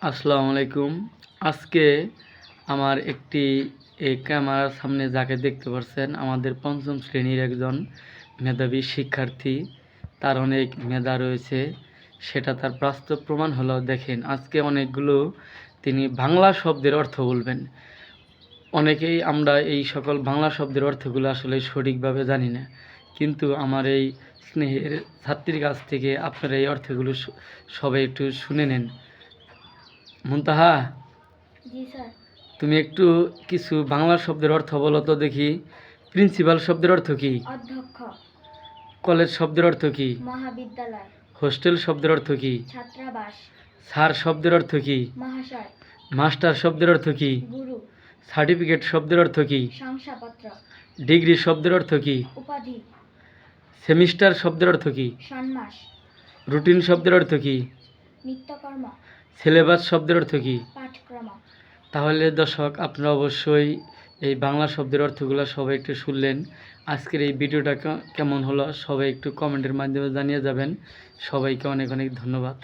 আসসালামু আলাইকুম। আজকে আমার একটি এই ক্যামেরার সামনে যাকে দেখতে পাচ্ছেন আমাদের পঞ্চম শ্রেণীর একজন মেধাবী শিক্ষার্থী। তার অনেক মেধা রয়েছে, সেটা তার বাস্তব প্রমাণ হলো। দেখেন, আজকে অনেকগুলো তিনি বাংলা শব্দের অর্থ বলবেন। অনেকেই আমরা এই সকল বাংলা শব্দের অর্থগুলো আসলে সঠিকভাবে জানি না, কিন্তু আমার এই স্নেহের ছাত্রীর কাছ থেকে আপনারা এই অর্থগুলো সবাই একটু শুনে নেন। মুনতাহা, জি স্যার। তুমি একটু কিছু বাংলা শব্দের অর্থ বলো তো দেখি। প্রিন্সিপাল শব্দের অর্থ কি? অধ্যক্ষ। কলেজ শব্দের অর্থ কি? মহাবিদ্যালয়। হোস্টেল শব্দের অর্থ কি? ছাত্রাবাস। স্যার শব্দের অর্থ কি? মহাশয়। মাস্টার শব্দের অর্থ কি? গুরু। সার্টিফিকেট শব্দের অর্থ কি? শংসাপত্র। ডিগ্রি শব্দের অর্থ কি? উপাধি। সেমিস্টার শব্দের অর্থ কি? ষান্মাস। রুটিন শব্দের অর্থ কি? নিত্যকর্ম। সিলেবাস শব্দের অর্থ কি? পাঠক্রম। তাহলে দর্শক, আপনারা অবশ্যই এই বাংলা শব্দের অর্থগুলো সবাই একটু শুনলেন। আজকের এই ভিডিওটা কেমন হলো সবাই একটু কমেন্টের মাধ্যমে জানিয়ে যাবেন। সবাইকে অনেক অনেক ধন্যবাদ।